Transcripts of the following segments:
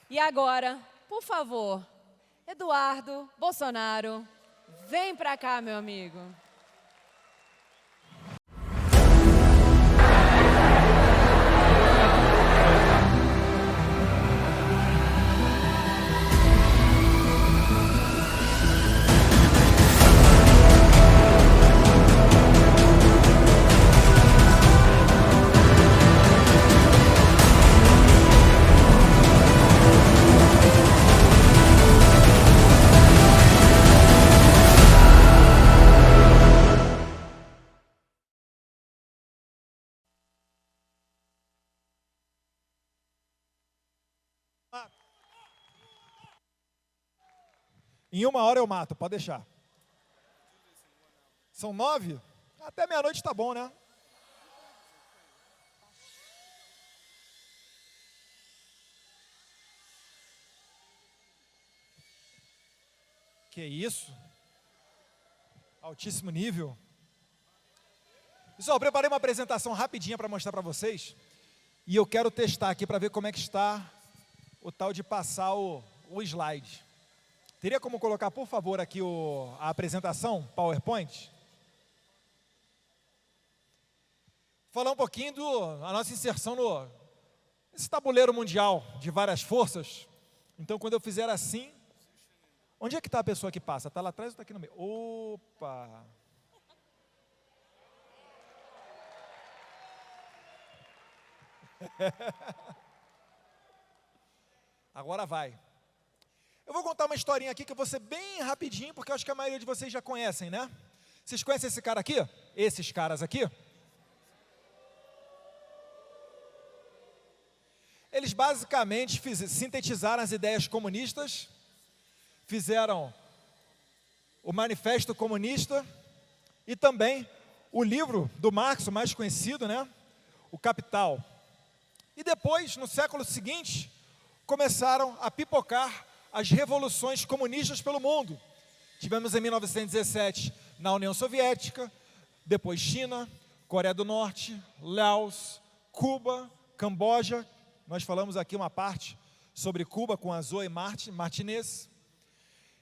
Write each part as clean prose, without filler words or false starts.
E agora, por favor, Eduardo Bolsonaro, vem pra cá, meu amigo. Em 1 hora eu mato, pode deixar. São 9? Até meia-noite tá bom, né? Que isso? Altíssimo nível. Pessoal, eu preparei uma apresentação rapidinha para mostrar para vocês. E eu quero testar aqui para ver como é que está o tal de passar o slide. Teria como colocar, por favor, aqui a apresentação, PowerPoint? Falar um pouquinho da nossa inserção nesse tabuleiro mundial de várias forças. Então, quando eu fizer assim... Onde é que está a pessoa que passa? Está lá atrás ou está aqui no meio? Opa! Agora vai. Eu vou contar uma historinha aqui que eu vou ser bem rapidinho, porque eu acho que a maioria de vocês já conhecem, né? Vocês conhecem esse cara aqui? Esses caras aqui? Eles basicamente sintetizaram as ideias comunistas, fizeram o Manifesto Comunista e também o livro do Marx, o mais conhecido, né? O Capital. E depois, no século seguinte, começaram a pipocar as revoluções comunistas pelo mundo. Tivemos em 1917 na União Soviética, depois China, Coreia do Norte, Laos, Cuba, Camboja. Nós falamos aqui uma parte sobre Cuba com a Zoe Martinez.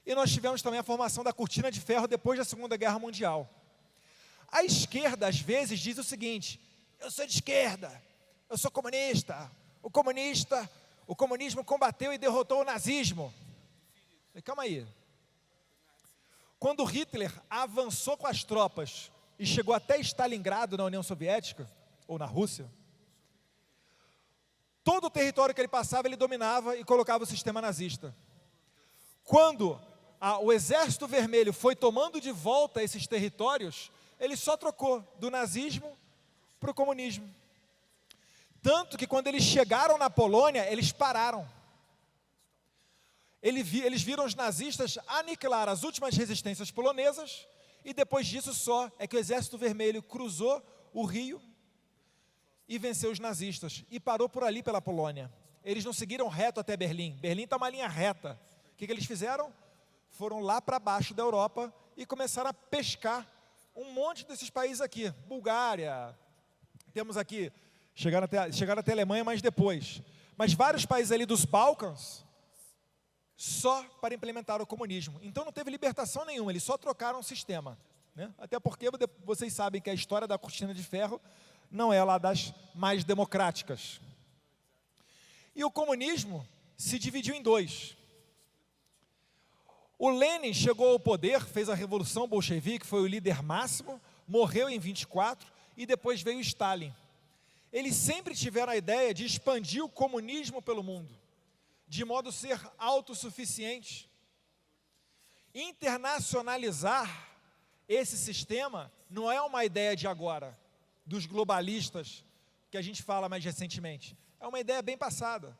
E nós tivemos também a formação da Cortina de Ferro depois da Segunda Guerra Mundial. A esquerda, às vezes, diz o seguinte: eu sou de esquerda, eu sou comunista, o comunismo combateu e derrotou o nazismo. Calma aí. Quando Hitler avançou com as tropas e chegou até Stalingrado, na União Soviética, ou na Rússia, todo o território que ele passava, ele dominava e colocava o sistema nazista. Quando o Exército Vermelho foi tomando de volta esses territórios, ele só trocou do nazismo para o comunismo. Tanto que quando eles chegaram na Polônia, eles pararam. Eles viram os nazistas aniquilar as últimas resistências polonesas, e depois disso só é que o Exército Vermelho cruzou o rio e venceu os nazistas, e parou por ali pela Polônia. Eles não seguiram reto até Berlim. Berlim está uma linha reta. O que eles fizeram? Foram lá para baixo da Europa e começaram a pescar um monte desses países aqui. Bulgária, temos aqui, chegaram até a Alemanha, mas depois. Mas vários países ali dos Balcãs, só para implementar o comunismo. Então não teve libertação nenhuma, eles só trocaram o sistema, né? Até porque vocês sabem que a história da Cortina de Ferro não é lá das mais democráticas. E o comunismo se dividiu em dois. O Lenin chegou ao poder, fez a Revolução Bolchevique, foi o líder máximo, morreu em 24, e depois veio Stalin. Eles sempre tiveram a ideia de expandir o comunismo pelo mundo, de modo a ser autossuficiente. Internacionalizar esse sistema não é uma ideia de agora, dos globalistas, que a gente fala mais recentemente. É uma ideia bem passada.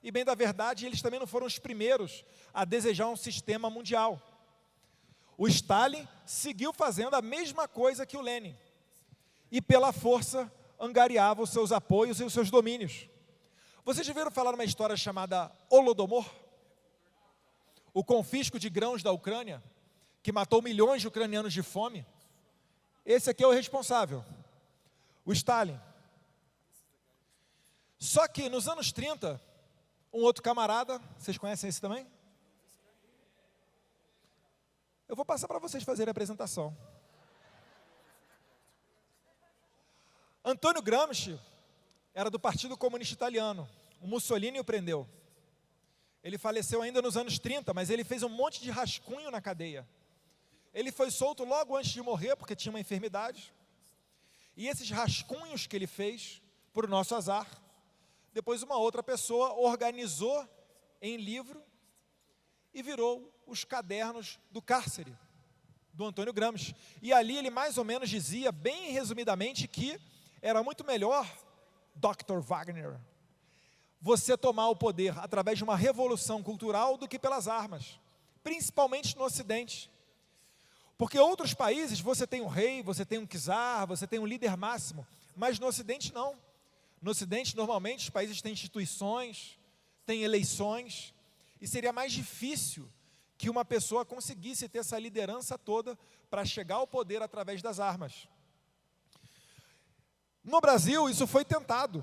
E bem da verdade, eles também não foram os primeiros a desejar um sistema mundial. O Stalin seguiu fazendo a mesma coisa que o Lenin. E pela força, angariava os seus apoios e os seus domínios. Vocês já ouviram falar numa história chamada Holodomor? O confisco de grãos da Ucrânia, que matou milhões de ucranianos de fome. Esse aqui é o responsável, o Stalin. Só que nos anos 30, Um outro camarada, vocês conhecem esse também? Eu vou passar para vocês fazerem a apresentação. Antônio Gramsci era do Partido Comunista Italiano. O Mussolini o prendeu. Ele faleceu ainda nos anos 30, mas ele fez um monte de rascunho na cadeia. Ele foi solto logo antes de morrer, porque tinha uma enfermidade. E esses rascunhos que ele fez, por nosso azar, depois uma outra pessoa organizou em livro e virou os cadernos do cárcere, do Antônio Gramsci. E ali ele mais ou menos dizia, bem resumidamente, que era muito melhor, Dr. Wagner, você tomar o poder através de uma revolução cultural do que pelas armas, principalmente no Ocidente. Porque outros países você tem um rei, você tem um czar, você tem um líder máximo, mas no Ocidente não. No Ocidente, normalmente, os países têm instituições, têm eleições, e seria mais difícil que uma pessoa conseguisse ter essa liderança toda para chegar ao poder através das armas. No Brasil, isso foi tentado.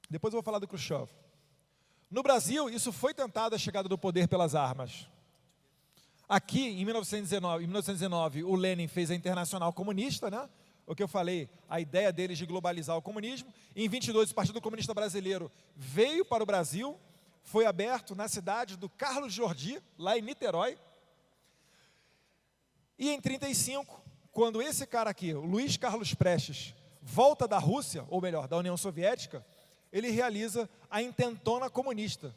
Depois eu vou falar do Khrushchev. No Brasil, isso foi tentado, a chegada do poder pelas armas. Aqui, em 1919, o Lenin fez a Internacional Comunista, né? O que eu falei, a ideia deles de globalizar o comunismo. Em 22, o Partido Comunista Brasileiro veio para o Brasil, foi aberto na cidade do Carlos Jordi, lá em Niterói. E em 35, quando esse cara aqui, o Luiz Carlos Prestes, volta da Rússia, ou melhor, da União Soviética, ele realiza a Intentona Comunista.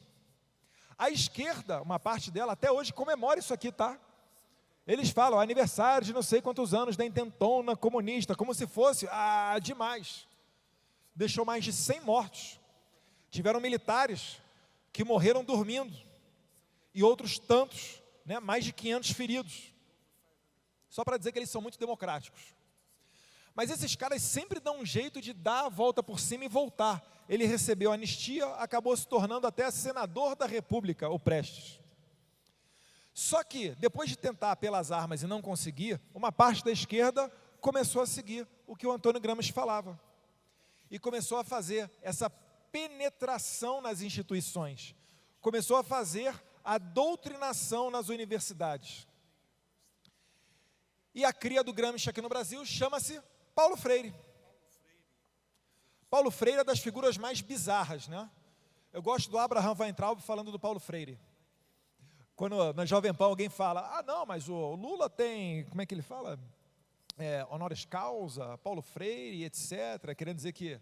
A esquerda, uma parte dela, até hoje comemora isso aqui, tá? Eles falam, aniversário de não sei quantos anos da Intentona Comunista, como se fosse, demais. Deixou mais de 100 mortos. Tiveram militares que morreram dormindo. E outros tantos, né, mais de 500 feridos. Só para dizer que eles são muito democráticos. Mas esses caras sempre dão um jeito de dar a volta por cima e voltar. Ele recebeu anistia, acabou se tornando até senador da República, o Prestes. Só que, depois de tentar pelas armas e não conseguir, uma parte da esquerda começou a seguir o que o Antônio Gramsci falava. E começou a fazer essa penetração nas instituições. Começou a fazer a doutrinação nas universidades. E a cria do Gramsci aqui no Brasil chama-se Paulo Freire. Paulo Freire é das figuras mais bizarras, né? Eu gosto do Abraham Weintraub falando do Paulo Freire. Quando na Jovem Pan alguém fala, não, mas o Lula tem, como é que ele fala? Honoris causa, Paulo Freire, etc., querendo dizer que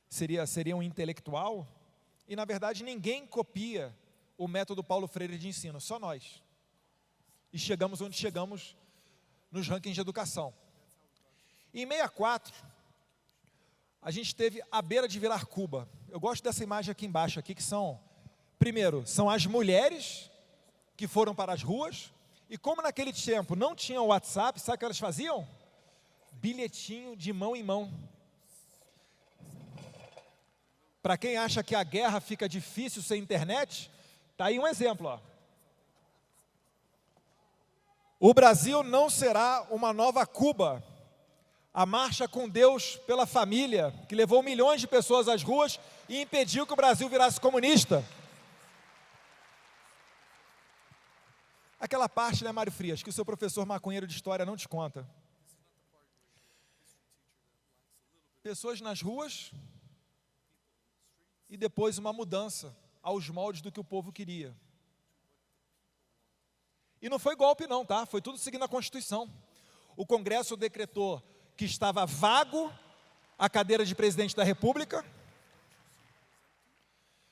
seria um intelectual. E, na verdade, ninguém copia o método Paulo Freire de ensino, só nós. E chegamos onde chegamos nos rankings de educação. Em 64, a gente esteve à beira de virar Cuba. Eu gosto dessa imagem aqui embaixo, aqui, que são, primeiro, são as mulheres que foram para as ruas, e como naquele tempo não tinha o WhatsApp, sabe o que elas faziam? Bilhetinho de mão em mão. Para quem acha que a guerra fica difícil sem internet, está aí um exemplo, ó. O Brasil não será uma nova Cuba. A marcha com Deus pela família, que levou milhões de pessoas às ruas e impediu que o Brasil virasse comunista. Aquela parte, né, Mário Frias, que o seu professor maconheiro de história não te conta. Pessoas nas ruas e depois uma mudança aos moldes do que o povo queria. E não foi golpe não, tá? Foi tudo seguindo a Constituição. O Congresso decretou que estava vago a cadeira de presidente da República,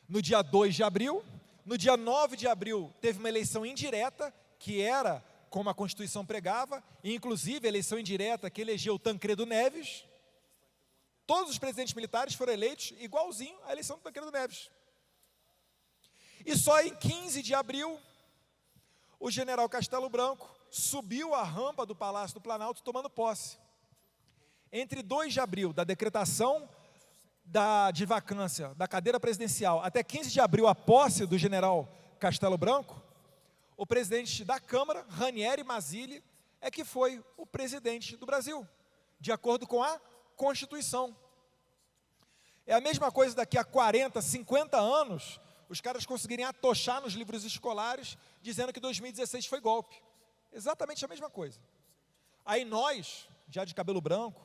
no dia 2 de abril, no dia 9 de abril teve uma eleição indireta, que era como a Constituição pregava, e inclusive a eleição indireta que elegeu Tancredo Neves. Todos os presidentes militares foram eleitos igualzinho à eleição do Tancredo Neves. E só em 15 de abril, o general Castelo Branco subiu a rampa do Palácio do Planalto tomando posse. Entre 2 de abril, da decretação de vacância da cadeira presidencial, até 15 de abril, a posse do general Castelo Branco, o presidente da Câmara, Ranieri Mazzilli, é que foi o presidente do Brasil, de acordo com a Constituição. É a mesma coisa daqui a 40, 50 anos, os caras conseguirem atochar nos livros escolares, dizendo que 2016 foi golpe. Exatamente a mesma coisa. Aí nós, já de cabelo branco,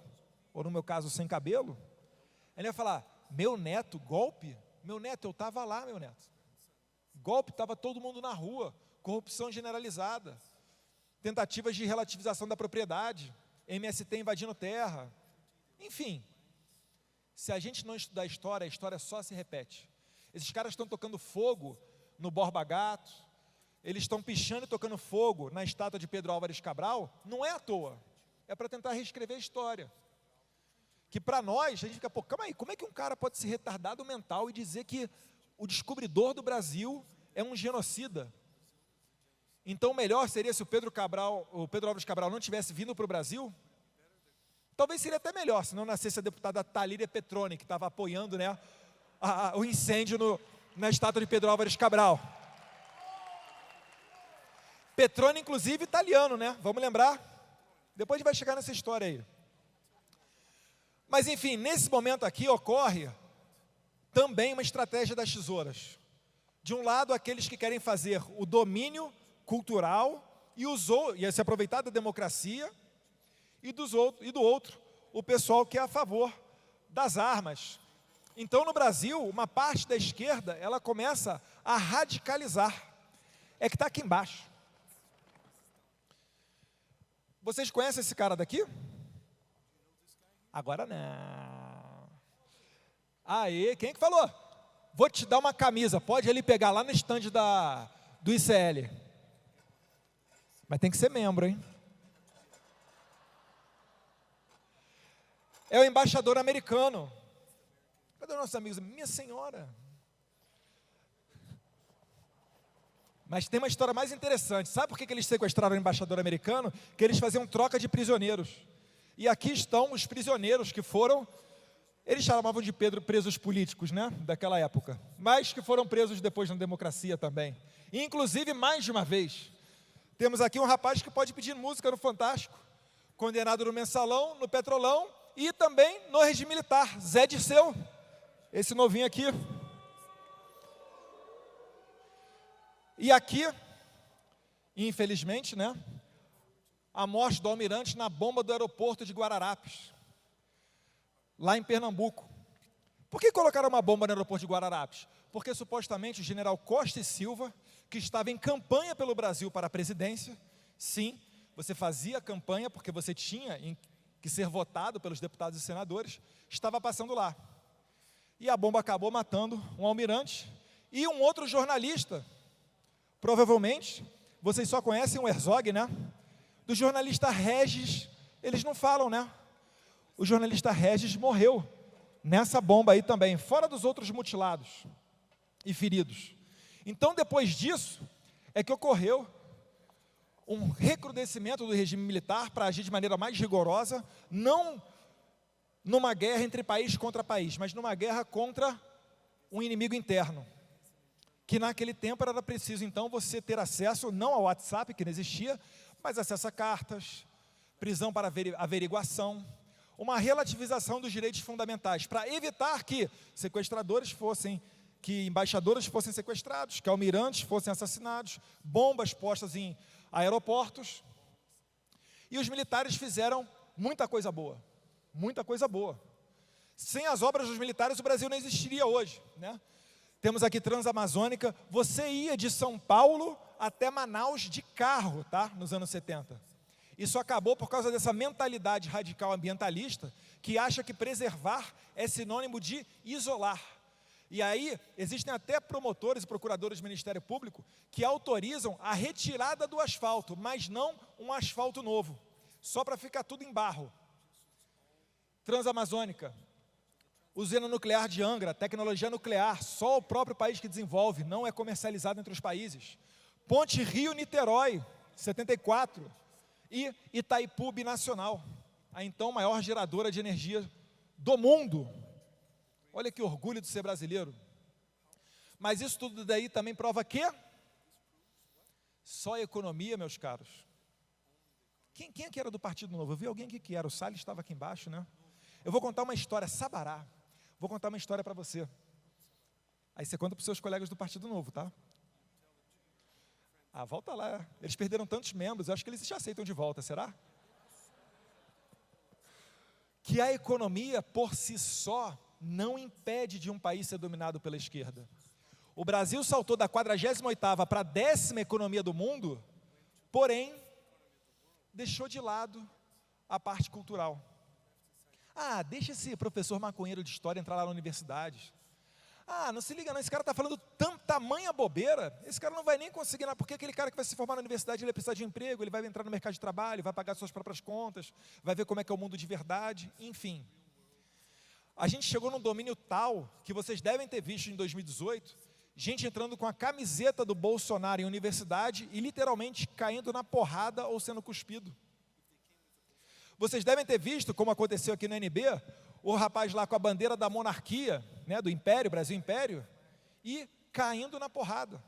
ou no meu caso sem cabelo, ele ia falar, meu neto, golpe? Meu neto, eu estava lá, meu neto. Golpe, estava todo mundo na rua, corrupção generalizada, tentativas de relativização da propriedade, MST invadindo terra, enfim. Se a gente não estudar a história só se repete. Esses caras estão tocando fogo no Borba Gato, eles estão pichando e tocando fogo na estátua de Pedro Álvares Cabral, não é à toa, é para tentar reescrever a história. Que para nós, a gente fica, pô, calma aí, como é que um cara pode ser retardado mental e dizer que o descobridor do Brasil é um genocida? Então, melhor seria se o Pedro Álvares Cabral não tivesse vindo para o Brasil? Talvez seria até melhor, se não nascesse a deputada Thalíria Petroni, que estava apoiando, né, o incêndio na estátua de Pedro Álvares Cabral. Petroni, inclusive, italiano, né? Vamos lembrar? Depois a gente vai chegar nessa história aí. Mas, enfim, nesse momento aqui ocorre também uma estratégia das tesouras. De um lado, aqueles que querem fazer o domínio cultural e se aproveitar da democracia, e do outro, o pessoal que é a favor das armas. Então, no Brasil, uma parte da esquerda, ela começa a radicalizar. É que está aqui embaixo. Vocês conhecem esse cara daqui? Agora não. Aê, quem é que falou? Vou te dar uma camisa, pode ele pegar lá no stand do ICL. Mas tem que ser membro, hein? É o embaixador americano. Cadê os nossos amigos? Minha senhora. Mas tem uma história mais interessante. Sabe por que eles sequestraram o embaixador americano? Que eles faziam troca de prisioneiros. E aqui estão os prisioneiros que foram, eles chamavam de presos políticos, né, daquela época, mas que foram presos depois na democracia também. E, inclusive, mais de uma vez, temos aqui um rapaz que pode pedir música no Fantástico, condenado no Mensalão, no Petrolão e também no regime militar, Zé Dirceu, esse novinho aqui. E aqui, infelizmente, né, a morte do almirante na bomba do aeroporto de Guararapes, lá em Pernambuco. Por que colocaram uma bomba no aeroporto de Guararapes? Porque supostamente o general Costa e Silva, que estava em campanha pelo Brasil para a presidência, sim, você fazia campanha porque você tinha que ser votado pelos deputados e senadores, estava passando lá. E a bomba acabou matando um almirante e um outro jornalista. Provavelmente, vocês só conhecem o Herzog, né? Do jornalista Regis, eles não falam, né? O jornalista Regis morreu nessa bomba aí também, fora dos outros mutilados e feridos. Então, depois disso, é que ocorreu um recrudescimento do regime militar para agir de maneira mais rigorosa, não numa guerra entre país contra país, mas numa guerra contra um inimigo interno. Que naquele tempo era preciso, então, você ter acesso, não ao WhatsApp, que não existia, mas acesso a cartas, prisão para averiguação, uma relativização dos direitos fundamentais, para evitar que que embaixadores fossem sequestrados, que almirantes fossem assassinados, bombas postas em aeroportos. E os militares fizeram muita coisa boa, muita coisa boa. Sem as obras dos militares, o Brasil não existiria hoje, né? Temos aqui Transamazônica, você ia de São Paulo até Manaus de carro, tá? Nos anos 70. Isso acabou por causa dessa mentalidade radical ambientalista, que acha que preservar é sinônimo de isolar. E aí, existem até promotores e procuradores do Ministério Público que autorizam a retirada do asfalto, mas não um asfalto novo, só para ficar tudo em barro. Transamazônica. Usina nuclear de Angra, tecnologia nuclear, só o próprio país que desenvolve, não é comercializado entre os países. Ponte Rio-Niterói, 74, e Itaipu Binacional, a então maior geradora de energia do mundo. Olha que orgulho de ser brasileiro. Mas isso tudo daí também prova que só economia, meus caros. Quem é que era do Partido Novo? Eu vi alguém aqui que era, o Salles estava aqui embaixo, né? Eu vou contar uma história, Sabará. Vou contar uma história para você. Aí você conta para os seus colegas do Partido Novo, tá? Ah, volta lá. Eles perderam tantos membros, eu acho que eles já aceitam de volta, será? Que a economia, por si só, não impede de um país ser dominado pela esquerda. O Brasil saltou da 48ª para a 10ª economia do mundo, porém, deixou de lado a parte cultural. Ah, deixa esse professor maconheiro de história entrar lá na universidade. Ah, não se liga não, esse cara está falando tamanha bobeira, esse cara não vai nem conseguir nada, porque aquele cara que vai se formar na universidade, ele vai precisar de um emprego, ele vai entrar no mercado de trabalho, vai pagar suas próprias contas, vai ver como é que é o mundo de verdade, enfim. A gente chegou num domínio tal, que vocês devem ter visto em 2018, gente entrando com a camiseta do Bolsonaro em universidade e literalmente caindo na porrada ou sendo cuspido. Vocês devem ter visto, como aconteceu aqui no NB, o rapaz lá com a bandeira da monarquia, né, do Império, Brasil Império, e caindo na porrada.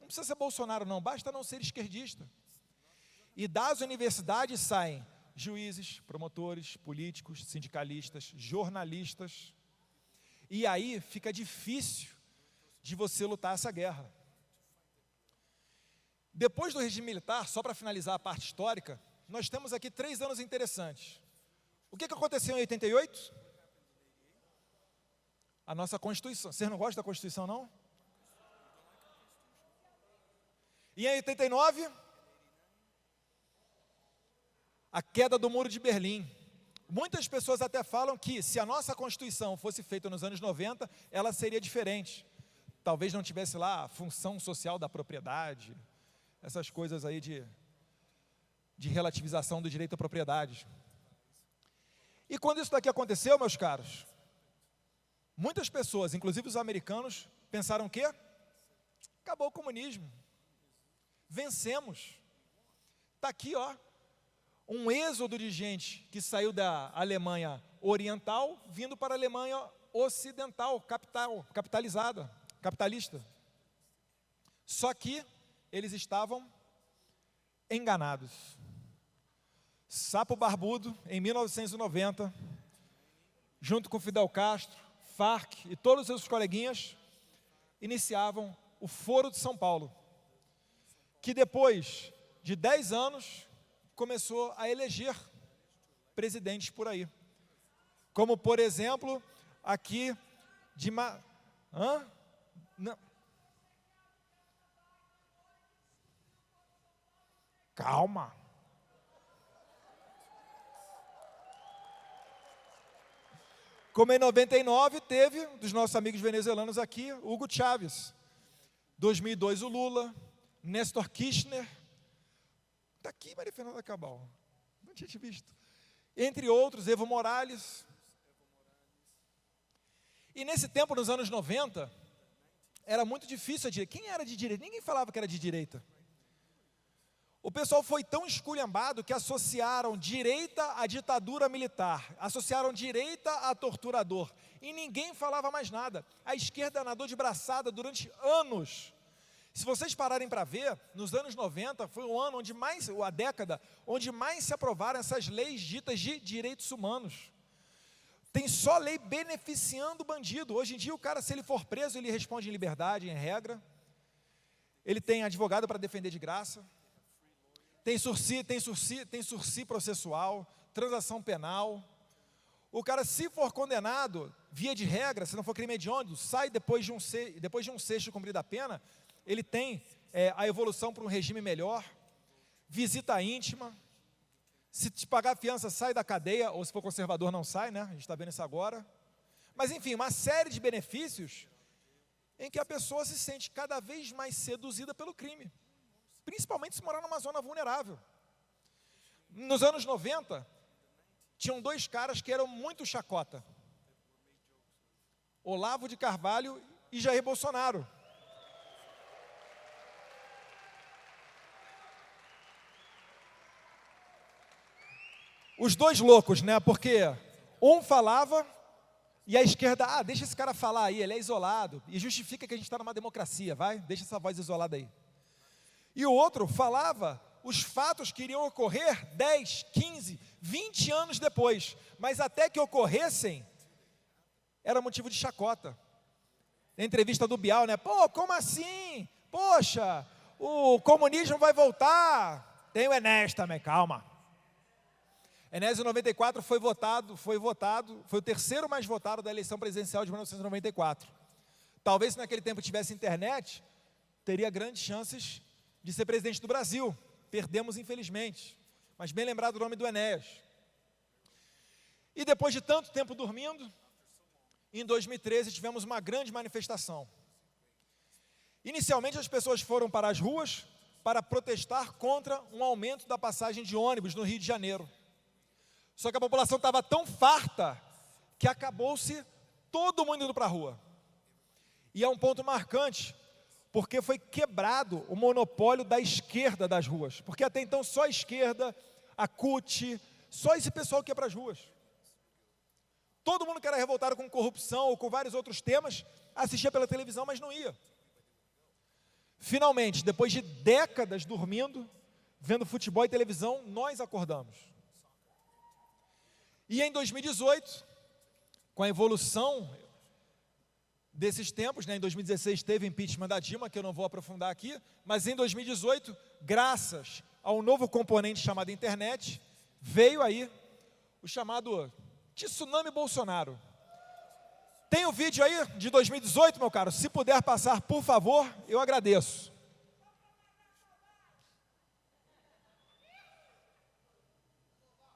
Não precisa ser Bolsonaro não, basta não ser esquerdista. E das universidades saem juízes, promotores, políticos, sindicalistas, jornalistas, e aí fica difícil de você lutar essa guerra. Depois do regime militar, só para finalizar a parte histórica, nós temos aqui 3 anos interessantes. O que aconteceu em 88? A nossa Constituição. Vocês não gostam da Constituição, não? E em 89? A queda do Muro de Berlim. Muitas pessoas até falam que se a nossa Constituição fosse feita nos anos 90, ela seria diferente. Talvez não tivesse lá a função social da propriedade, essas coisas aí de relativização do direito à propriedade. E quando isso daqui aconteceu, meus caros, muitas pessoas, inclusive os americanos, pensaram que acabou o comunismo, vencemos. Está aqui, ó, um êxodo de gente que saiu da Alemanha oriental, vindo para a Alemanha ocidental, capitalista. Só que eles estavam enganados. Sapo Barbudo, em 1990, junto com Fidel Castro, Farc e todos os seus coleguinhas, iniciavam o Foro de São Paulo, que depois de 10 anos, começou a eleger presidentes por aí. Como, por exemplo, aqui de... Não. Calma. Como em 99 teve, dos nossos amigos venezuelanos aqui, Hugo Chávez. 2002 o Lula, Néstor Kirchner. Está aqui Maria Fernanda Cabal, não tinha te visto. Entre outros, Evo Morales. E nesse tempo, nos anos 90, era muito difícil a direita. Quem era de direita? Ninguém falava que era de direita. O pessoal foi tão esculhambado que associaram direita à ditadura militar, associaram direita a torturador, e ninguém falava mais nada. A esquerda nadou de braçada durante anos. Se vocês pararem para ver, nos anos 90 foi o ano a década, onde mais se aprovaram essas leis ditas de direitos humanos. Tem só lei beneficiando o bandido. Hoje em dia o cara, se ele for preso, ele responde em liberdade, em regra. Ele tem advogado para defender de graça. Tem sursi processual, transação penal. O cara, se for condenado, via de regra, se não for crime hediondo, sai depois de um sexto cumprida a pena, ele tem a evolução para um regime melhor, visita íntima, se te pagar fiança, sai da cadeia, ou se for conservador não sai, né? A gente está vendo isso agora. Mas enfim, uma série de benefícios em que a pessoa se sente cada vez mais seduzida pelo crime. Principalmente se morar numa zona vulnerável. Nos anos 90, tinham 2 caras que eram muito chacota. Olavo de Carvalho e Jair Bolsonaro. Os 2 loucos, né? Porque um falava e a esquerda, deixa esse cara falar aí, ele é isolado. E justifica que a gente está numa democracia, vai? Deixa essa voz isolada aí. E o outro falava os fatos que iriam ocorrer 10, 15, 20 anos depois. Mas até que ocorressem, era motivo de chacota. entrevista do Bial, né? Pô, como assim? Poxa, o comunismo vai voltar. Tem o Enéas também, calma. Enéas em 94 foi o terceiro mais votado da eleição presidencial de 1994. Talvez se naquele tempo tivesse internet, teria grandes chances de ser presidente do Brasil. Perdemos, infelizmente. Mas bem lembrado o nome do Enéas. E depois de tanto tempo dormindo, em 2013 tivemos uma grande manifestação. Inicialmente as pessoas foram para as ruas para protestar contra um aumento da passagem de ônibus no Rio de Janeiro. Só que a população estava tão farta que acabou-se todo mundo indo para a rua. E é um ponto marcante, porque foi quebrado o monopólio da esquerda das ruas. Porque até então só a esquerda, a CUT, só esse pessoal que ia para as ruas. Todo mundo que era revoltado com corrupção ou com vários outros temas, assistia pela televisão, mas não ia. Finalmente, depois de décadas dormindo, vendo futebol e televisão, nós acordamos. E em 2018, com a evolução desses tempos, né, em 2016 teve impeachment da Dilma, que eu não vou aprofundar aqui, mas em 2018, graças ao novo componente chamado internet, veio aí o chamado Tsunami Bolsonaro. Tem o vídeo aí de 2018, meu caro? Se puder passar, por favor, eu agradeço.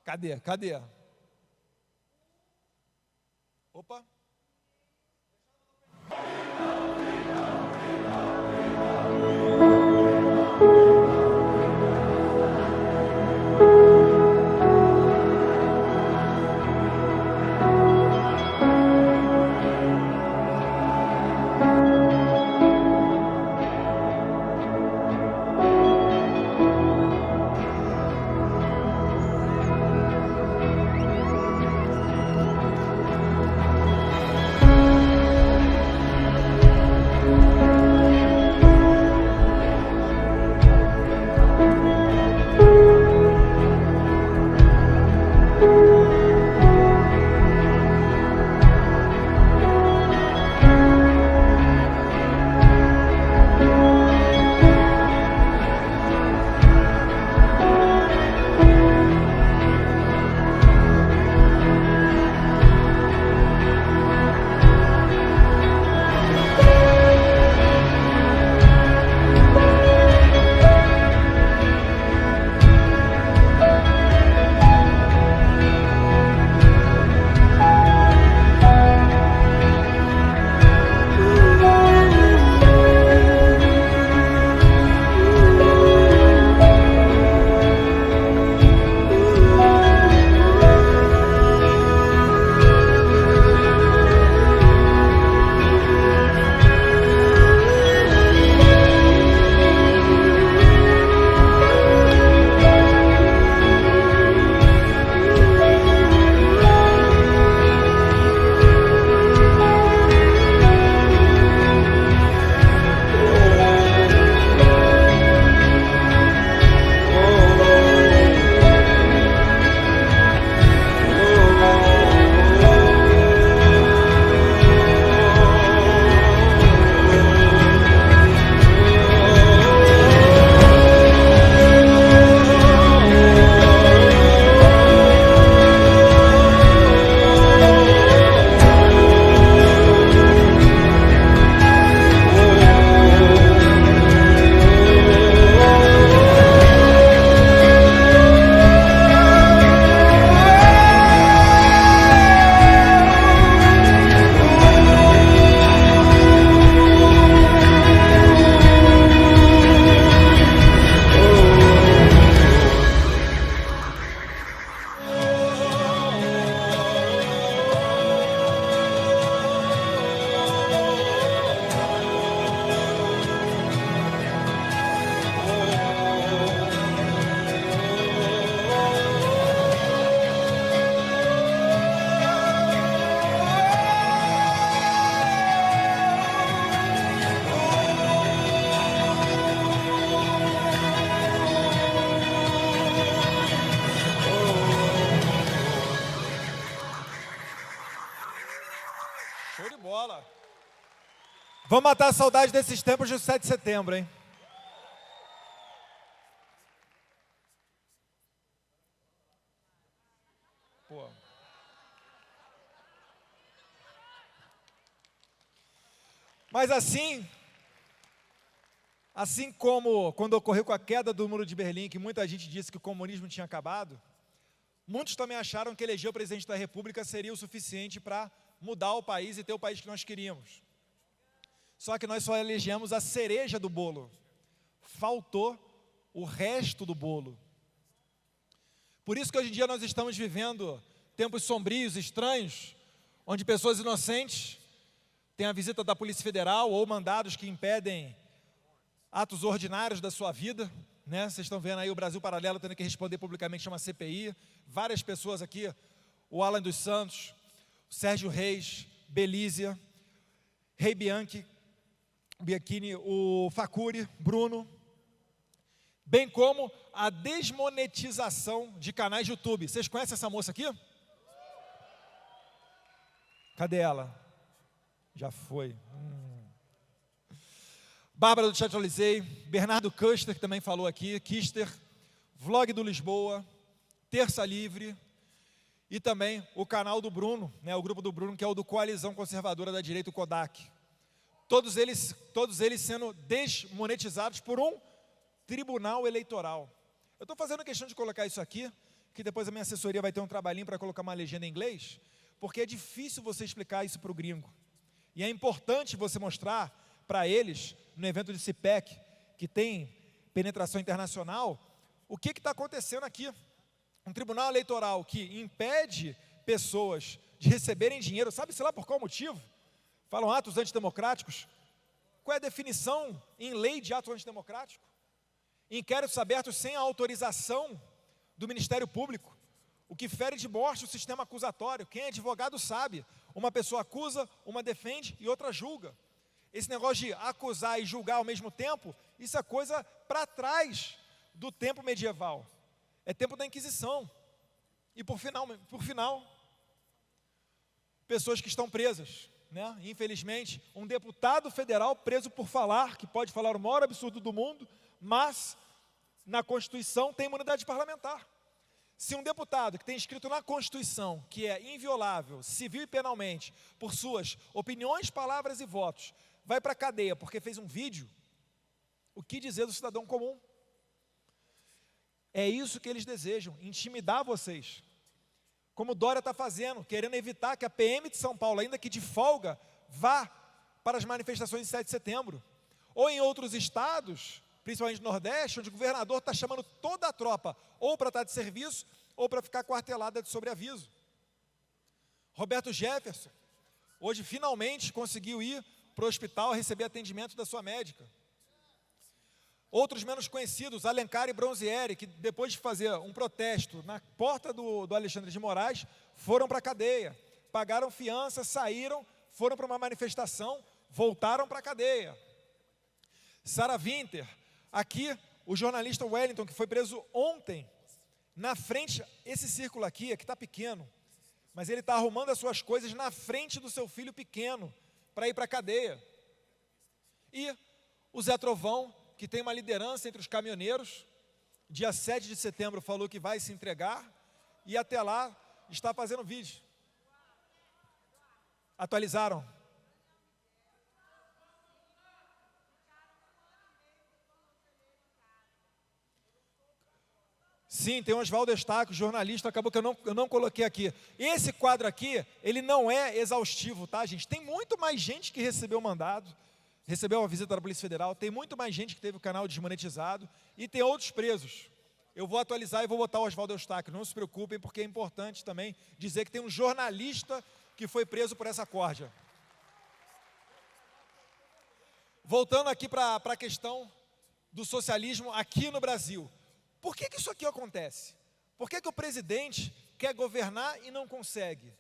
Cadê? Opa. Vamos matar a saudade desses tempos de 7 de setembro, hein? Pô. Mas assim como quando ocorreu com a queda do Muro de Berlim, que muita gente disse que o comunismo tinha acabado, muitos também acharam que eleger o presidente da República seria o suficiente para mudar o país e ter o país que nós queríamos. Só que nós só elegemos a cereja do bolo. Faltou o resto do bolo. Por isso que hoje em dia nós estamos vivendo tempos sombrios, estranhos, onde pessoas inocentes têm a visita da Polícia Federal ou mandados que impedem atos ordinários da sua vida, né? Vocês estão vendo aí o Brasil Paralelo tendo que responder publicamente a uma CPI. Várias pessoas aqui, o Alan dos Santos, o Sérgio Reis, Belízia, Rei Bianchi, o Facuri, Bruno, bem como a desmonetização de canais de YouTube. Vocês conhecem essa moça aqui? Cadê ela? Já foi. Bárbara do Chat Olizei, Bernardo Custer, que também falou aqui, Kister, Vlog do Lisboa, Terça Livre, e também o canal do Bruno, né, o grupo do Bruno, que é o do Coalizão Conservadora da Direita, o Kodak. Todos eles sendo desmonetizados por um tribunal eleitoral. Eu estou fazendo questão de colocar isso aqui, que depois a minha assessoria vai ter um trabalhinho para colocar uma legenda em inglês, porque é difícil você explicar isso para o gringo. E é importante você mostrar para eles, no evento de CIPEC, que tem penetração internacional, o que está acontecendo aqui. Um tribunal eleitoral que impede pessoas de receberem dinheiro, sabe-se lá por qual motivo? Falam atos antidemocráticos. Qual é a definição em lei de ato antidemocrático? Inquéritos abertos sem a autorização do Ministério Público, o que fere de morte o sistema acusatório. Quem é advogado sabe, uma pessoa acusa, uma defende e outra julga. Esse negócio de acusar e julgar ao mesmo tempo, isso é coisa para trás do tempo medieval. É tempo da Inquisição. E por final, pessoas que estão presas, né? Infelizmente, um deputado federal preso por falar, que pode falar o maior absurdo do mundo, mas na Constituição tem imunidade parlamentar. Se um deputado que tem escrito na Constituição que é inviolável, civil e penalmente, por suas opiniões, palavras e votos, vai para a cadeia porque fez um vídeo, o que dizer do cidadão comum? É isso que eles desejam, intimidar vocês. Como Dória está fazendo, querendo evitar que a PM de São Paulo, ainda que de folga, vá para as manifestações de 7 de setembro. Ou em outros estados, principalmente no Nordeste, onde o governador está chamando toda a tropa, ou para estar de serviço, ou para ficar quartelada de sobreaviso. Roberto Jefferson, hoje finalmente conseguiu ir para o hospital receber atendimento da sua médica. Outros menos conhecidos, Alencar e Bronzieri, que depois de fazer um protesto na porta do Alexandre de Moraes, foram para a cadeia, pagaram fiança, saíram, foram para uma manifestação, voltaram para a cadeia. Sarah Winter, aqui o jornalista Wellington, que foi preso ontem, na frente, esse círculo aqui está pequeno, mas ele está arrumando as suas coisas na frente do seu filho pequeno, para ir para a cadeia. E o Zé Trovão, que tem uma liderança entre os caminhoneiros, dia 7 de setembro falou que vai se entregar, e até lá está fazendo vídeo. Atualizaram. Sim, tem o Oswaldo Eustáquio, jornalista, acabou que eu não coloquei aqui. Esse quadro aqui, ele não é exaustivo, tá, gente? Tem muito mais gente que recebeu mandado, recebeu uma visita da Polícia Federal, tem muito mais gente que teve o canal desmonetizado e tem outros presos. Eu vou atualizar e vou botar o Oswaldo Eustáquio, não se preocupem, porque é importante também dizer que tem um jornalista que foi preso por essa corja. Voltando aqui para a questão do socialismo aqui no Brasil. Por que isso aqui acontece? Por que o presidente quer governar e não consegue?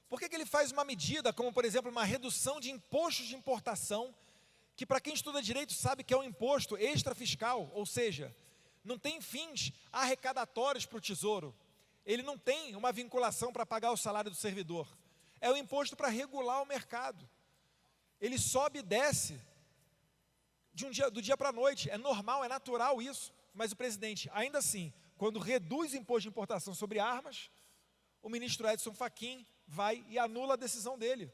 Por que ele faz uma medida, como por exemplo, uma redução de impostos de importação, que para quem estuda direito sabe que é um imposto extrafiscal, ou seja, não tem fins arrecadatórios para o tesouro. Ele não tem uma vinculação para pagar o salário do servidor. É um imposto para regular o mercado. ele sobe e desce do dia para a noite. É normal, é natural isso. Mas o presidente, ainda assim, quando reduz o imposto de importação sobre armas, o ministro Edson Fachin vai e anula a decisão dele.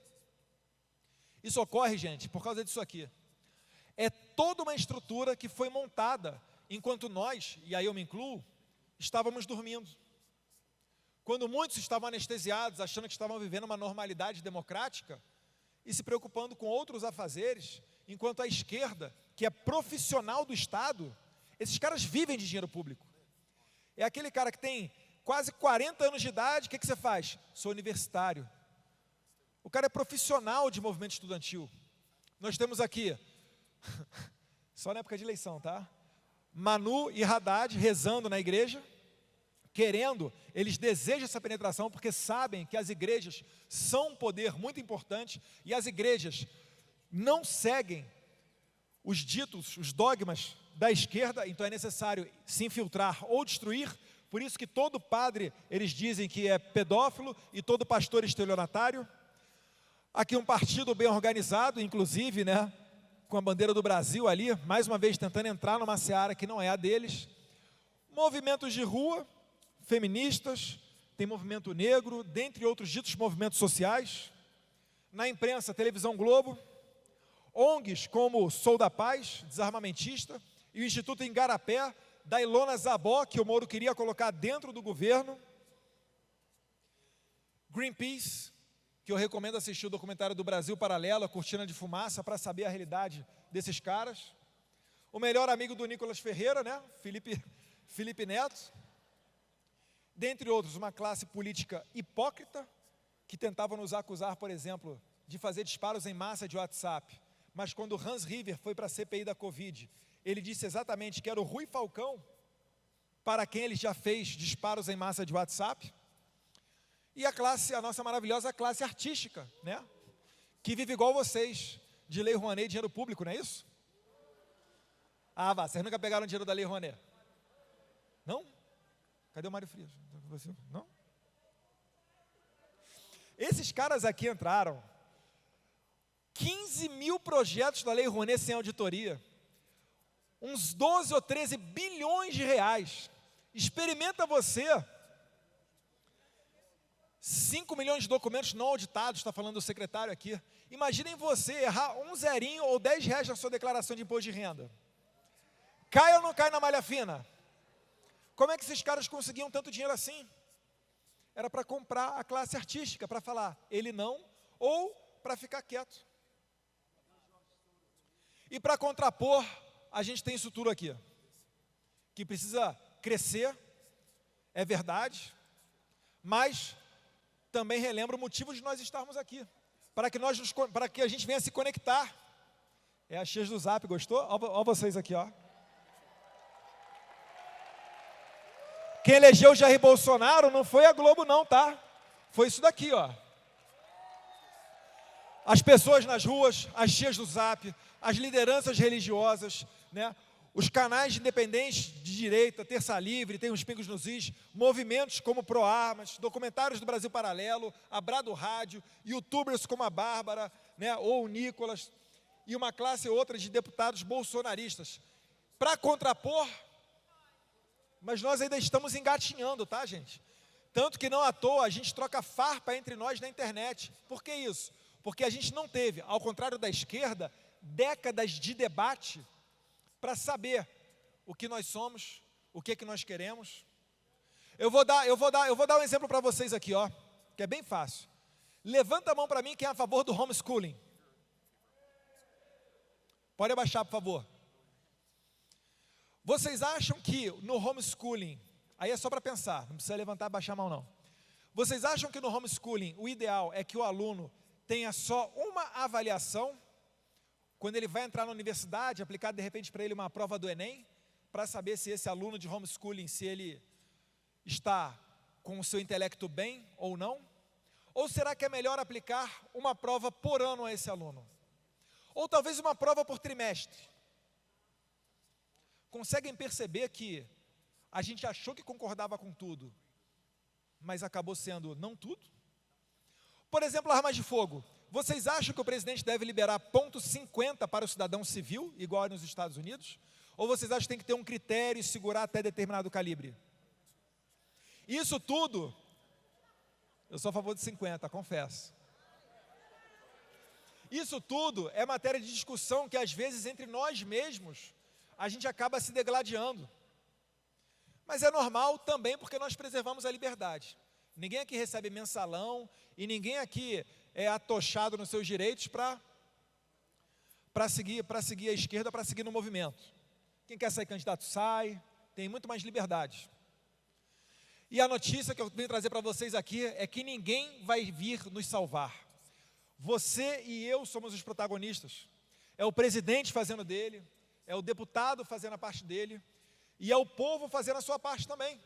Isso ocorre, gente, por causa disso aqui. É toda uma estrutura que foi montada enquanto nós, e aí eu me incluo, estávamos dormindo. Quando muitos estavam anestesiados, achando que estavam vivendo uma normalidade democrática e se preocupando com outros afazeres, enquanto a esquerda, que é profissional do Estado, esses caras vivem de dinheiro público. É aquele cara que tem quase 40 anos de idade, o que você faz? Sou universitário. O cara é profissional de movimento estudantil. Nós temos aqui, só na época de eleição, tá? Manu e Haddad rezando na igreja, querendo, eles desejam essa penetração porque sabem que as igrejas são um poder muito importante e as igrejas não seguem os ditos, os dogmas da esquerda, então é necessário se infiltrar ou destruir. Por isso que todo padre, eles dizem que é pedófilo e todo pastor estelionatário. Aqui um partido bem organizado, inclusive, né, com a bandeira do Brasil ali, mais uma vez tentando entrar numa seara que não é a deles. Movimentos de rua, feministas, tem movimento negro, dentre outros ditos movimentos sociais. Na imprensa, Televisão Globo, ONGs como Sou da Paz, desarmamentista, e o Instituto Igarapé, da Ilona Zabó, que o Moro queria colocar dentro do governo. Greenpeace, que eu recomendo assistir o documentário do Brasil Paralelo, a Cortina de Fumaça, para saber a realidade desses caras. O melhor amigo do Nicolas Ferreira, né? Felipe Neto. Dentre outros, uma classe política hipócrita, que tentava nos acusar, por exemplo, de fazer disparos em massa de WhatsApp. Mas quando Hans River foi para a CPI da Covid, ele disse exatamente que era o Rui Falcão, para quem ele já fez disparos em massa de WhatsApp. E a nossa maravilhosa classe artística, né? Que vive igual vocês, de Lei Rouanet, dinheiro público, não é isso? Ah, vocês nunca pegaram dinheiro da Lei Rouanet? Não? Cadê o Mário Frias? Não? Esses caras aqui entraram, 15 mil projetos da Lei Rouanet sem auditoria, uns 12 ou 13 bilhões de reais. Experimenta você, 5 milhões de documentos não auditados, está falando o secretário aqui. Imaginem você errar um zerinho ou 10 reais na sua declaração de imposto de renda. Cai ou não cai na malha fina? Como é que esses caras conseguiam tanto dinheiro assim? Era para comprar a classe artística, para falar, ele não, ou para ficar quieto. E para contrapor, a gente tem isso tudo aqui, que precisa crescer, é verdade, mas também relembra o motivo de nós estarmos aqui, para que a gente venha se conectar. É a X do Zap, gostou? Olha vocês aqui, ó. Quem elegeu Jair Bolsonaro não foi a Globo não, tá? Foi isso daqui, ó. As pessoas nas ruas, as tias do Zap, as lideranças religiosas, né? Os canais independentes de direita, Terça Livre, tem os Pingos nos Is, movimentos como Proarmas, documentários do Brasil Paralelo, a Brado Rádio, youtubers como a Bárbara, né? Ou o Nicolas, e uma classe ou outra de deputados bolsonaristas, para contrapor, mas nós ainda estamos engatinhando, tá, gente? Tanto que não à toa a gente troca farpa entre nós na internet. Por que isso? Porque a gente não teve, ao contrário da esquerda, décadas de debate para saber o que nós somos, o que nós queremos. Eu vou dar um exemplo para vocês aqui, ó, que é bem fácil. Levanta a mão para mim quem é a favor do homeschooling. Pode abaixar, por favor. Vocês acham que no homeschooling, aí é só para pensar, não precisa levantar e baixar a mão não. Vocês acham que no homeschooling o ideal é que o aluno tenha só uma avaliação, quando ele vai entrar na universidade, aplicar de repente para ele uma prova do Enem, para saber se esse aluno de homeschooling, se ele está com o seu intelecto bem ou não? Ou será que é melhor aplicar uma prova por ano a esse aluno? Ou talvez uma prova por trimestre? Conseguem perceber que a gente achou que concordava com tudo, mas acabou sendo não tudo? Por exemplo, armas de fogo. Vocês acham que o presidente deve liberar 0,50 para o cidadão civil, igual é nos Estados Unidos? Ou vocês acham que tem que ter um critério e segurar até determinado calibre? Isso tudo, eu sou a favor de 50, confesso. Isso tudo é matéria de discussão que às vezes entre nós mesmos a gente acaba se degladiando. Mas é normal também porque nós preservamos a liberdade. Ninguém aqui recebe mensalão e ninguém aqui é atochado nos seus direitos para seguir a esquerda, para seguir no movimento. Quem quer sair candidato sai, tem muito mais liberdade. E a notícia que eu venho trazer para vocês aqui é que ninguém vai vir nos salvar. Você e eu somos os protagonistas. É o presidente fazendo dele, é o deputado fazendo a parte dele, e é o povo fazendo a sua parte também.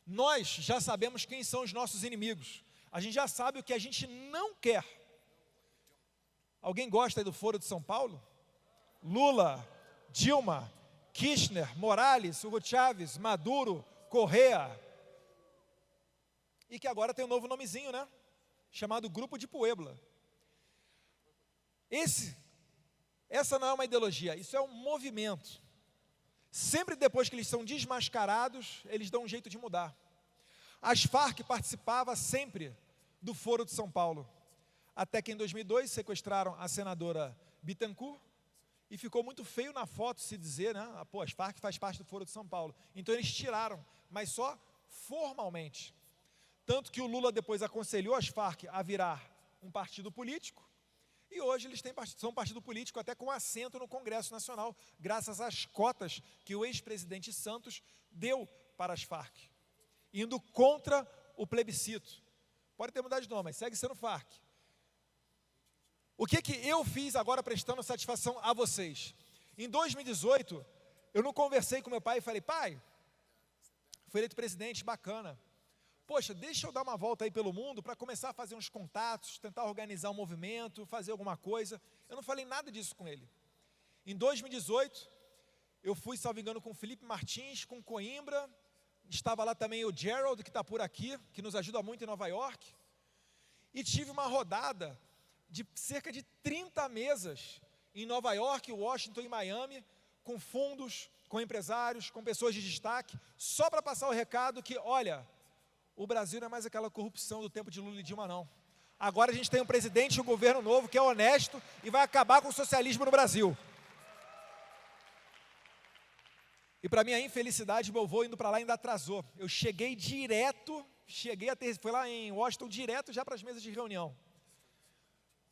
Nós já sabemos quem são os nossos inimigos. A gente já sabe o que a gente não quer. Alguém gosta aí do Foro de São Paulo? Lula, Dilma, Kirchner, Morales, Hugo Chávez, Maduro, Correa. E que agora tem um novo nomezinho, né? Chamado Grupo de Puebla. Essa não é uma ideologia, isso é um movimento. Sempre depois que eles são desmascarados, eles dão um jeito de mudar. As Farc participava sempre do Foro de São Paulo, até que em 2002 sequestraram a senadora Bittencourt, e ficou muito feio na foto se dizer, né? Pô, as Farc faz parte do Foro de São Paulo. Então eles tiraram, mas só formalmente. Tanto que o Lula depois aconselhou as Farc a virar um partido político, e hoje eles são um partido político até com assento no Congresso Nacional, graças às cotas que o ex-presidente Santos deu para as Farc, indo contra o plebiscito. Pode ter mudado de nome, mas segue sendo Farc. O que eu fiz agora prestando satisfação a vocês? Em 2018, eu não conversei com meu pai e falei, pai, fui eleito presidente, bacana. Poxa, deixa eu dar uma volta aí pelo mundo para começar a fazer uns contatos, tentar organizar um movimento, fazer alguma coisa. Eu não falei nada disso com ele. Em 2018, eu fui, salvo engano, com o Felipe Martins, com Coimbra, estava lá também o Gerald, que está por aqui, que nos ajuda muito em Nova York, e tive uma rodada de cerca de 30 mesas em Nova York, Washington e Miami, com fundos, com empresários, com pessoas de destaque, só para passar o recado que, olha, o Brasil não é mais aquela corrupção do tempo de Lula e Dilma, não. Agora a gente tem um presidente e um governo novo que é honesto e vai acabar com o socialismo no Brasil. E para minha infelicidade, meu voo indo para lá ainda atrasou. Eu cheguei direto, foi lá em Washington, direto já para as mesas de reunião.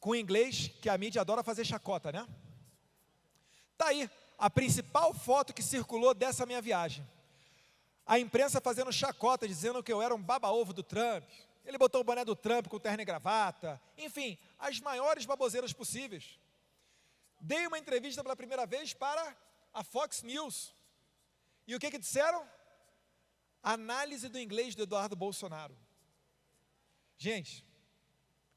Com inglês, que a mídia adora fazer chacota, né? Tá aí, a principal foto que circulou dessa minha viagem. A imprensa fazendo chacota, dizendo que eu era um baba-ovo do Trump. Ele botou o boné do Trump com terno e gravata. Enfim, as maiores baboseiras possíveis. Dei uma entrevista pela primeira vez para a Fox News. E o que disseram? Análise do inglês do Eduardo Bolsonaro. Gente,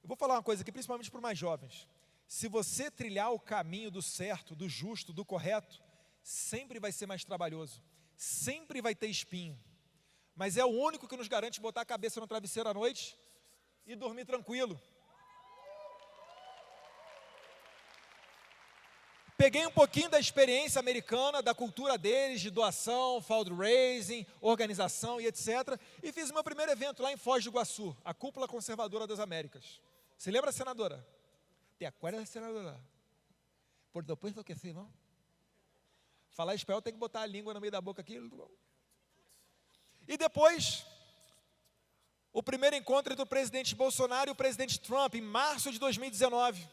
eu vou falar uma coisa aqui, principalmente para os mais jovens. Se você trilhar o caminho do certo, do justo, do correto, sempre vai ser mais trabalhoso. Sempre vai ter espinho, mas é o único que nos garante botar a cabeça no travesseiro à noite e dormir tranquilo. Peguei um pouquinho da experiência americana, da cultura deles, de doação, fundraising, organização e etc. E fiz o meu primeiro evento lá em Foz do Iguaçu, a Cúpula Conservadora das Américas. Se lembra, senadora? ¿Te acuerdas, senadora? Por supuesto que sim, não? Falar espanhol tem que botar a língua no meio da boca aqui. E depois, o primeiro encontro entre o presidente Bolsonaro e o presidente Trump, em março de 2019.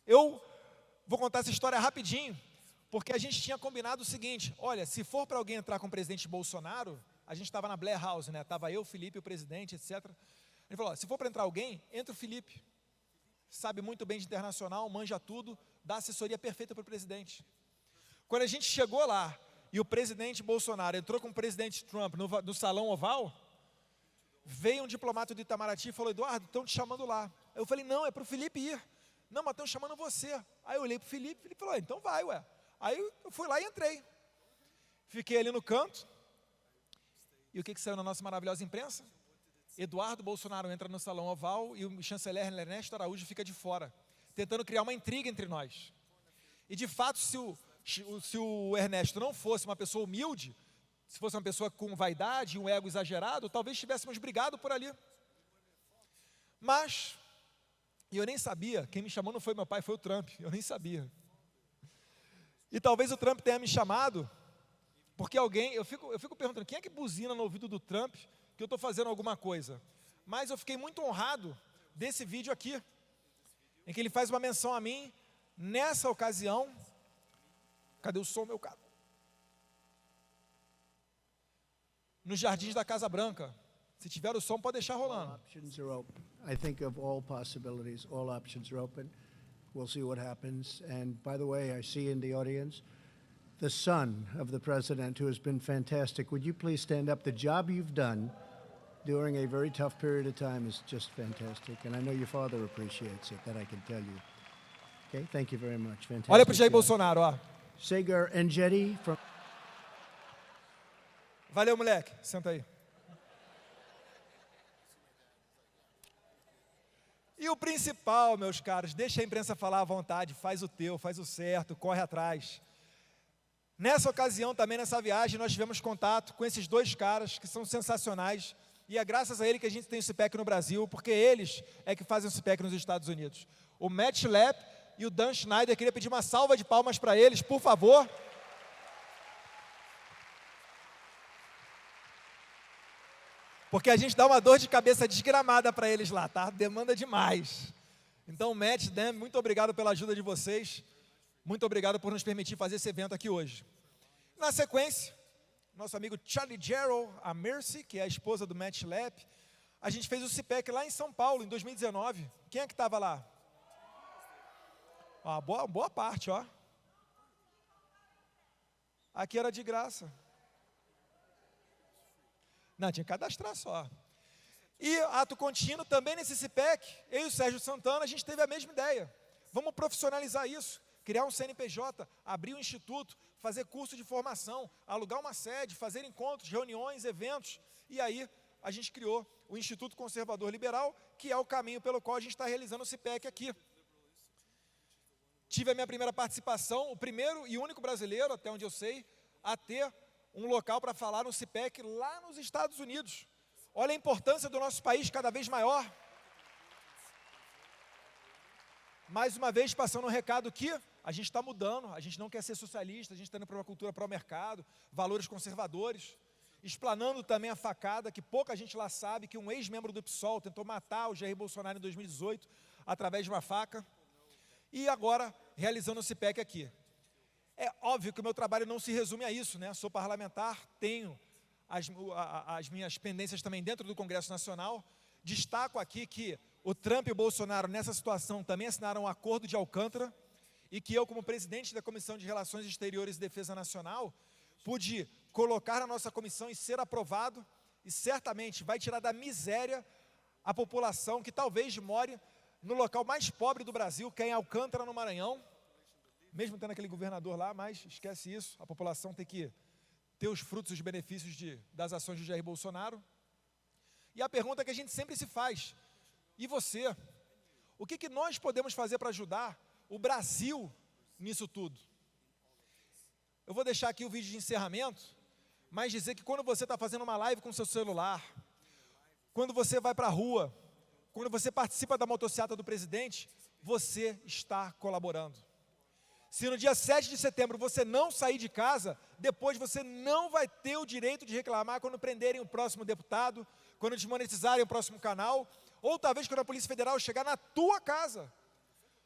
Eu vou contar essa história rapidinho, porque a gente tinha combinado o seguinte, olha, se for para alguém entrar com o presidente Bolsonaro, a gente estava na Blair House, né? Estava eu, Felipe, o presidente, etc. Ele falou, se for para entrar alguém, entra o Felipe. Sabe muito bem de internacional, manja tudo, dá assessoria perfeita para o presidente. Quando a gente chegou lá e o presidente Bolsonaro entrou com o presidente Trump no salão oval, veio um diplomata do Itamaraty e falou, Eduardo, estão te chamando lá. Eu falei, não, é para o Felipe ir. Não, mas estão chamando você. Aí eu olhei para o Felipe falou, então vai, ué. Aí eu fui lá e entrei. Fiquei ali no canto. E o que saiu na nossa maravilhosa imprensa? Eduardo Bolsonaro entra no Salão Oval e o chanceler Ernesto Araújo fica de fora, tentando criar uma intriga entre nós. E, de fato, se o Ernesto não fosse uma pessoa humilde, se fosse uma pessoa com vaidade, um ego exagerado, talvez tivéssemos brigado por ali. Mas, e eu nem sabia, quem me chamou não foi meu pai, foi o Trump, eu nem sabia. E talvez o Trump tenha me chamado, porque alguém, eu fico perguntando, quem é que buzina no ouvido do Trump que eu estou fazendo alguma coisa? Mas eu fiquei muito honrado desse vídeo aqui, em que ele faz uma menção a mim, nessa ocasião. Cadê o som, meu cara? Nos jardins da Casa Branca. Se tiver o som, pode deixar rolando. All options are open. I think of all possibilities, all options are open. We'll see what happens. And by the way, I see in the audience the son of the president, who has been fantastic. Would you please stand up? The job you've done during a very tough period of time is just fantastic. And I know your father appreciates it, that I can tell you. Okay, thank you very much. Fantastic. Olha para o Jair job. Bolsonaro, ó. Sagar Enjeti from... Valeu, moleque. Senta aí. E o principal, meus caros, deixa a imprensa falar à vontade, faz o teu, faz o certo, corre atrás. Nessa ocasião, também nessa viagem, nós tivemos contato com esses dois caras que são sensacionais, e é graças a ele que a gente tem o CPEC no Brasil, porque eles é que fazem o CPEC nos Estados Unidos. O Matt Schlapp e o Dan Schneider, queria pedir uma salva de palmas para eles, por favor. Porque a gente dá uma dor de cabeça desgramada para eles lá, tá? Demanda demais. Então, Matt, Dan, muito obrigado pela ajuda de vocês. Muito obrigado por nos permitir fazer esse evento aqui hoje. Na sequência, nosso amigo Charlie Gerald, a Mercy, que é a esposa do Matt Schlapp, a gente fez o CPEC lá em São Paulo, em 2019. Quem é que estava lá? Ó, boa parte, ó. Aqui era de graça. Não, tinha que cadastrar só. E ato contínuo, também nesse CPEC, eu e o Sérgio Santana, a gente teve a mesma ideia. Vamos profissionalizar isso, criar um CNPJ, abrir um instituto, fazer curso de formação, alugar uma sede, fazer encontros, reuniões, eventos. E aí a gente criou o Instituto Conservador Liberal, que é o caminho pelo qual a gente está realizando o CPEC aqui. Tive a minha primeira participação, o primeiro e único brasileiro, até onde eu sei, a ter um local para falar no CPEC lá nos Estados Unidos. Olha a importância do nosso país cada vez maior. Mais uma vez, passando um recado que a gente está mudando, a gente não quer ser socialista, a gente está indo para uma cultura pró-mercado, valores conservadores, explanando também a facada, que pouca gente lá sabe, que um ex-membro do PSOL tentou matar o Jair Bolsonaro em 2018, através de uma faca, e agora realizando o CPEC aqui. É óbvio que o meu trabalho não se resume a isso, né? Sou parlamentar, tenho as minhas pendências também dentro do Congresso Nacional. Destaco aqui que o Trump e o Bolsonaro, nessa situação, também assinaram um acordo de Alcântara, e que eu, como presidente da Comissão de Relações Exteriores e Defesa Nacional, pude colocar na nossa comissão e ser aprovado, e certamente vai tirar da miséria a população que talvez more no local mais pobre do Brasil, que é em Alcântara, no Maranhão, mesmo tendo aquele governador lá, mas esquece isso, a população tem que ter os frutos e os benefícios das ações de Jair Bolsonaro. E a pergunta que a gente sempre se faz, e você? O que nós podemos fazer para ajudar o Brasil nisso tudo? Eu vou deixar aqui o vídeo de encerramento, mas dizer que quando você está fazendo uma live com seu celular, quando você vai para a rua, quando você participa da motociata do presidente, você está colaborando. Se no dia 7 de setembro você não sair de casa, depois você não vai ter o direito de reclamar quando prenderem o próximo deputado, quando desmonetizarem o próximo canal, ou talvez quando a Polícia Federal chegar na tua casa.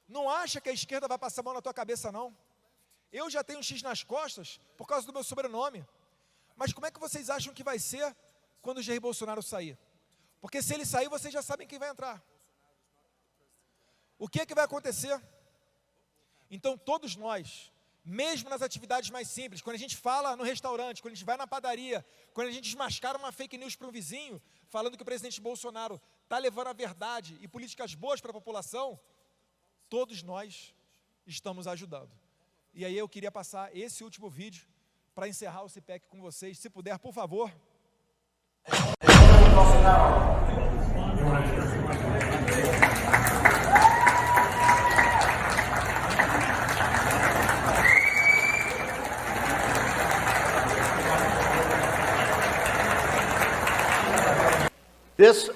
Não acha que a esquerda vai passar a mão na tua cabeça, não. Eu já tenho um X nas costas por causa do meu sobrenome. Mas como é que vocês acham que vai ser quando o Jair Bolsonaro sair? Porque se ele sair, vocês já sabem quem vai entrar. O que é que vai acontecer? Então todos nós, mesmo nas atividades mais simples, quando a gente fala no restaurante, quando a gente vai na padaria, quando a gente desmascara uma fake news para um vizinho, falando que o presidente Bolsonaro está levando a verdade e políticas boas para a população, todos nós estamos ajudando. E aí eu queria passar esse último vídeo para encerrar o CPEC com vocês. Se puder, por favor. This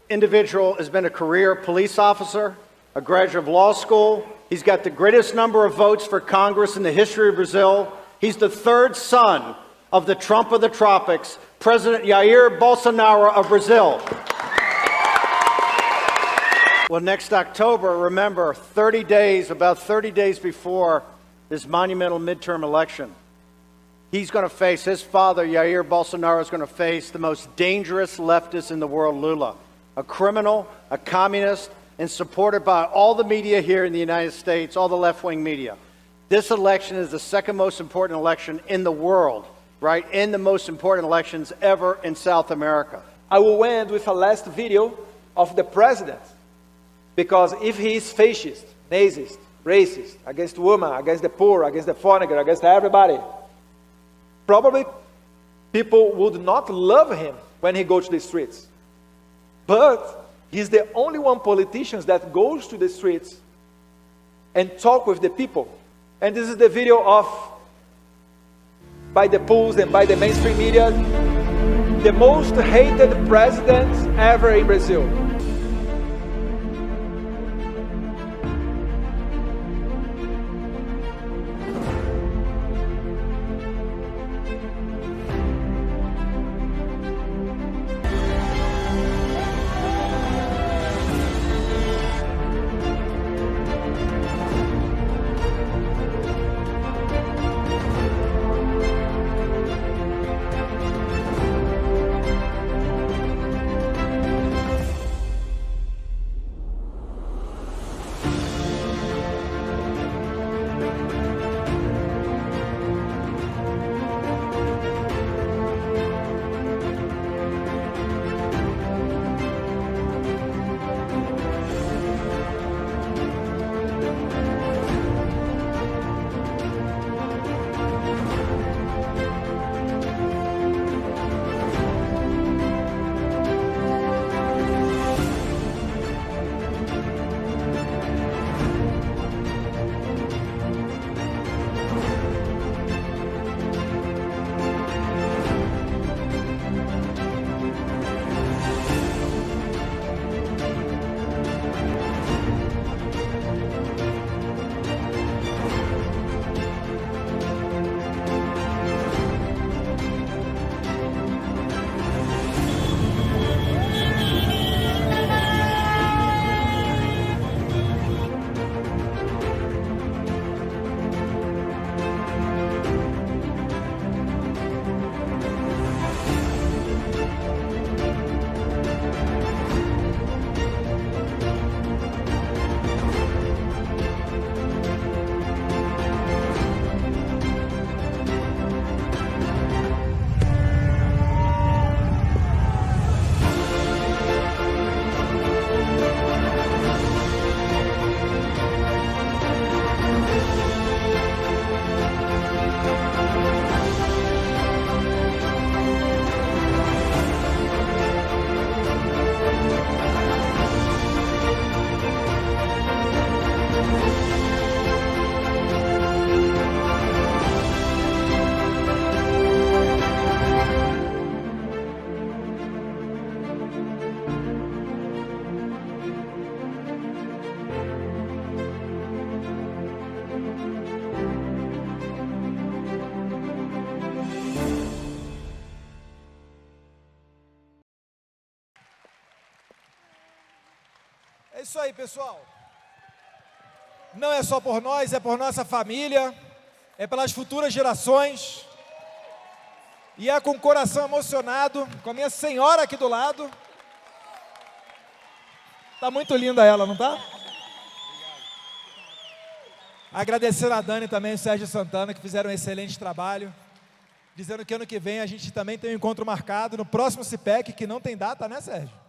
individual has been a career police officer, a graduate of law school. He's got the greatest number of votes for Congress in the history of Brazil. He's the third son of the Trump of the tropics, President Jair Bolsonaro of Brazil. Well, next October, remember, about 30 days before this monumental midterm election, he's going to face, his father, Jair Bolsonaro, is going to face the most dangerous leftist in the world, Lula, a criminal, a communist, and supported by all the media here in the United States, all the left-wing media. This election is the second most important election in the world, right? In the most important elections ever in South America. I will end with a last video of the president, because if he is fascist, nazist, racist, against women, against the poor, against the foreigner, against everybody, probably people would not love him when he goes to the streets. But he's the only one politician that goes to the streets and talk with the people. And this is the video of, by the polls and by the mainstream media, the most hated president ever in Brazil. É isso aí, pessoal. Não é só por nós, é por nossa família, é pelas futuras gerações. E é com o coração emocionado, com a minha senhora aqui do lado. Tá muito linda ela, não tá? Agradecer a Dani também e o Sérgio Santana, que fizeram um excelente trabalho. Dizendo que ano que vem a gente também tem um encontro marcado no próximo CIPEC, que não tem data, né, Sérgio?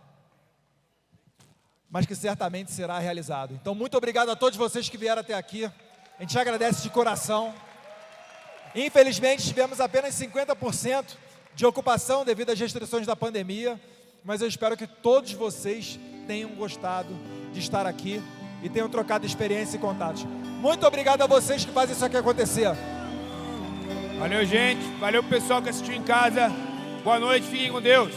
Mas que certamente será realizado. Então, muito obrigado a todos vocês que vieram até aqui. A gente agradece de coração. Infelizmente, tivemos apenas 50% de ocupação devido às restrições da pandemia. mas eu espero que todos vocês tenham gostado de estar aqui e tenham trocado experiência e contatos. Muito obrigado a vocês que fazem isso aqui acontecer. Valeu, gente. Valeu, pessoal que assistiu em casa. Boa noite, fiquem com Deus.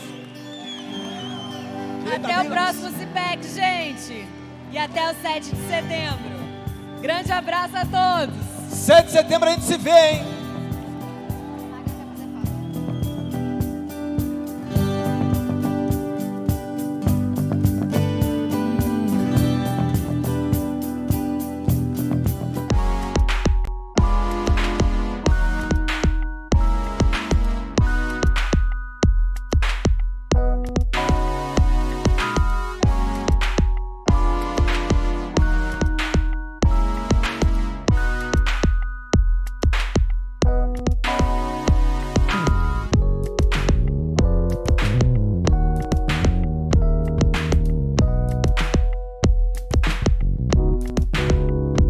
Até o próximo CIPEC, gente. E até o 7 de setembro. Grande abraço a todos. 7 de setembro a gente se vê, hein?